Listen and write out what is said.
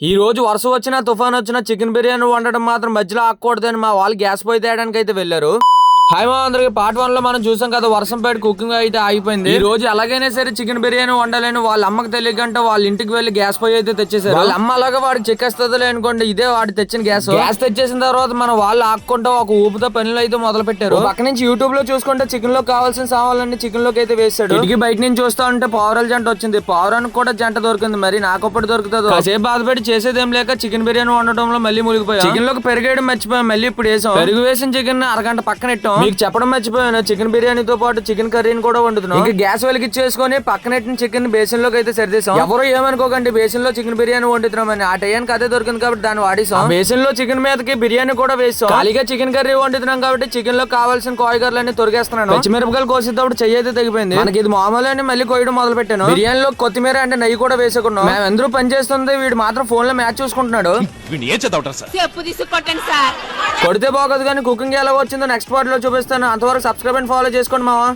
ఈ రోజు వర్షం వచ్చినా తుఫాన్ వచ్చినా చికెన్ బిర్యానీ వండడం మాత్రం మధ్యలో ఆకూడదని మా వాళ్ళు గ్యాస్ పొయ్యి తేయడానికి అయితే వెళ్లారు. హాయ్ మా అందరికి పార్ట్ 1 లో మనం చూసాం కదా, వర్షం పడి కుకింగ్ అయితే ఆగిపోయింది. ఈ రోజు ఎలాగైనా సరే చికెన్ బిర్యానీ వండాలని వాళ్ళ అమ్మకి తెలియకంటే వాళ్ళ ఇంటికి వెళ్లి గ్యాస్ పొయ్యి అయితే తెచ్చేసారు. వాళ్ళ అమ్మ అలాగా వాడికి చెక్కేస్తుందిలే అనుకోండి, ఇదే వాడు తెచ్చిన గ్యాస్ తెచ్చేసిన తర్వాత మనం వాళ్ళు ఆకుంటా ఒక ఊపుతో పనులు అయితే మొదలు పెట్టారు. పక్క నుంచి యూట్యూబ్ లో చూసుకుంటే చికెన్ లో కావాల్సిన సామాన్లన్నీ చికెన్ లోకి అయితే వేసాడు. ఇంటికి బయట నుంచి చూస్తా ఉంటే పావురాల జంట వచ్చింది. పావురానికి కూడా జంట దొరికింది. మరి నాకొప్పటి దొరుకుతుందో కాసేపు బాధపడి చేసేదేం లేక చికెన్ బిర్యానీ వండటంలో మళ్ళీ మునిగిపోయాం. చికెన్ లోకి పెరిగేయడం మర్చిపోయాం. మళ్ళీ ఇప్పుడు వేసాం. పెరుగు వేసిన చికెన్ అరగంట పక్కన పెట్టాం. మీకు చెప్పడం మర్చిపోయాను, చికెన్ బిర్యానీతో పాటు చికెన్ కర్రీని కూడా వండుతున్నాం. ఇంకా గ్యాస్ వెలిగించేసుకొని పక్కనెట్టిన చికెన్ బేసిన్ లోకి అయితే సరిదేశాం. ఎవరు ఏమనుకోకండి బేసిన్ లో చికెన్ బిర్యానీ వండుతున్నామని. ఆ టైంకి అదే దొరికింది కాబట్టి దాన్ని వాడేసాం. బేసిన్ లో చికెన్ మీదకి బిర్యానీ కూడా వేసాం. ఖాళీగా చికెన్ కర్రీ వండుతున్నాం కాబట్టి చికెన్ లో కావాల్సిన కూరగాయలన్నీ తొరిగేస్తున్నాను. పచ్చిమిరపకాయలు కోసేటప్పుడు చెయ్యి అయితే తెగిపోయింది. మనకి ఇది మామూలు అని మళ్ళీ కోయడం మొదలు పెట్టాను. బిర్యానీలో కొత్తిమీర అంటే నెయ్యి కూడా వేసుకున్నాం. మేము అందరూ పని చేస్తుంది, వీడు మాత్రం ఫోన్ లో మ్యాచ్ చూసుకుంటున్నాడు. కొడితే బాగోదు కానీ కుకింగ్ ఎలా వచ్చిందో నెక్స్ట్ పార్ట్ లో చూపిస్తాను. అంతవరకు సబ్స్క్రైబ్ అండ్ ఫాలో చేసుకోండి మావా.